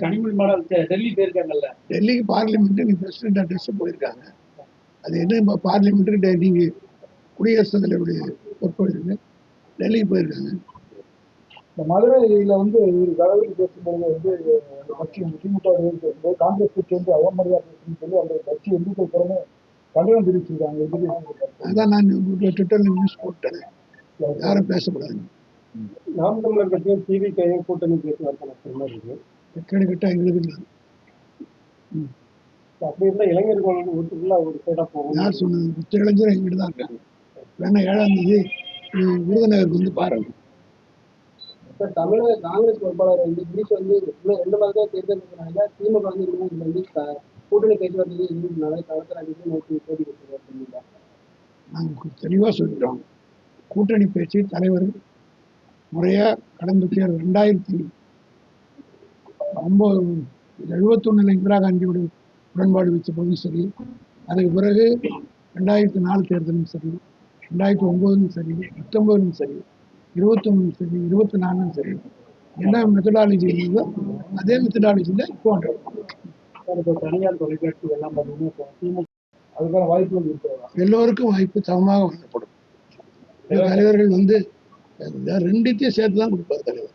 Kanimozhi model Delhi போயிருக்காங்கல்ல, டெல்லிக்கு parliament president address போயிருக்காங்க. அது என்ன பார்லிமெண்ட் நீங்க குடியரசுத் தலைவருடைய பொறுப்பு டெல்லிக்கு போயிருக்காங்க. இந்த மதுரையில வந்து கலவரி பேசும்போது வந்து கட்சி திமுக காங்கிரஸ் கட்சி வந்து அவமரியாதை சொல்லி அந்த கட்சி எண்ணிக்கை திறமை கண்டனம் தெரிவிச்சிருக்காங்க. அதான் நான் ட்விட்டர்ல நியூஸ் போட்டேன், யாரும் பேசக்கூடாது. நாம் தமிழர் கட்சியும் திமுக கூட்டணி பேசுவார்கள் கிட்ட எங்களுக்கு அப்படி இருந்தா இளைஞர்கள் வீட்டுக்குள்ள ஒரு சைடா போகும். யார் சொன்னது? மொத்த இளைஞர் எங்கிட்ட தான் இருக்காங்க. வேணா 7ஆம் தேதி விருதுநகருக்கு வந்து பாருங்க. தமிழக காங்கிரஸ் பொறுப்பாளர் வந்து கிரீஷ் வந்து இன்னும் 2 மாதம் தேர்தல் இருக்கிறனால திமுக வந்து இதுல வந்து கூட்டணி பேச்சுவார்த்தை இருந்ததுனால களத்தில் அடித்து நோக்கி போட்டி கொடுத்துருக்காங்க. நாங்கள் தெளிவாக சொல்லிட்டோம், கூட்டணி பேச்சு தலைவர் முறையா கடந்த தேர்தல் 2009 இந்திரா காந்தியோட உடன்பாடு வச்ச போதும் சரி, அதுக்கு பிறகு 2004 தேர்தலும் சரி, 2009 சரி, 19 சரி, 21 சரி, 24 சரி, என்ன மெத்தடாலஜி இருந்ததோ அதே மெத்தடாலஜியில் இப்போ தனியார் தொலைக்காட்சி எல்லாம் பார்த்தீங்கன்னா அதுக்கான வாய்ப்புகள் இருக்கிறதா? எல்லோருக்கும் வாய்ப்பு சமமாக வழங்கப்படும். தலைவர்கள் வந்து ரெண்டுத்தையும் சேர்த்து தான் கொடுப்பார் தலைவர்.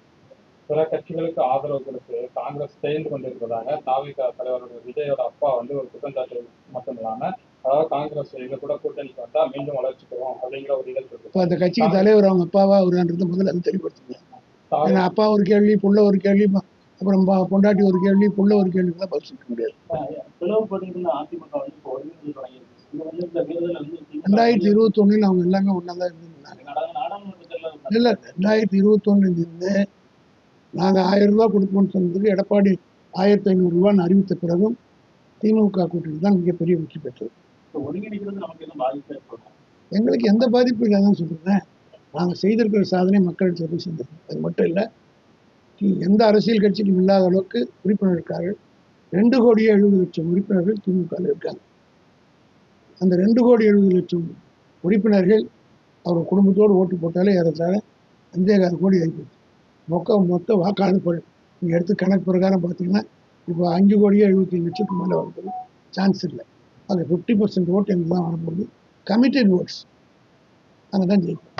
சில கட்சிகளுக்கு ஆதரவு கொடுத்து காங்கிரஸ் தேர்ந்து கொண்டிருப்பதாக தாவிக தலைவருடைய விஜயோட அப்பா வந்து ஒரு குற்றச்சாட்டு மட்டும் இல்லாம, அதாவது காங்கிரஸ் எங்க கூட கூட்டணிக்கு வந்தா மீண்டும் வளர்ச்சி பெறும் அப்படிங்கிற ஒரு இதழ் இருக்கு. இப்போ அந்த கட்சிக்கு தலைவர் அவங்க அப்பாவா அவருன்றது முதல்ல அது தெளிவுபடுத்துங்க. ஏன்னா அப்பா ஒரு கேள்வி, புள்ள ஒரு கேள்வி, அப்புறம் பொண்டாட்டி ஒரு கேள்வி, புள்ள ஒரு கேள்வி தான் பதில் சொல்ல முடியாது. 2021 அவங்க எல்லாமே ஒன்னாதான் இருந்தாங்க. இல்ல 2021 இருந்து நாங்க 1000 ரூபாய் கொடுப்போம்னு சொன்னதுக்கு எடப்பாடி 1500 ரூபான்னு அறிவித்த பிறகும் திமுக கூட்டணி தான் மிகப்பெரிய வெற்றி பெற்றது. எங்களுக்கு எந்த பாதிப்பும் இல்லாதான் சொல்றேன். நாங்கள் செய்திருக்கிற சாதனை மக்கள் சேவை செஞ்சது. அது மட்டும் இல்லை, எந்த அரசியல் கட்சிக்கும் இல்லாத அளவுக்கு உறுப்பினர் இருக்கார்கள். 2,70,00,000 உறுப்பினர்கள் திமுக இருக்காங்க. அந்த 2,70,00,000 உறுப்பினர்கள் அவர் குடும்பத்தோடு ஓட்டு போட்டாலே ஏறத்தாழ 5,4 கோடி ஆகிப்போச்சு. மொத்த வாக்காளர் நீங்கள் எடுத்து கணக்கு பிரகாரம் பார்த்தீங்கன்னா இப்போ 5,75,00,000 மேலே வரது சான்ஸ் இல்லை. அது 50% ஓட்டு எங்களுக்கு தான் வரப்போகுது. கமிட்டட் ஓட்ஸ் அங்கே தான் ஜெயிக்கும்.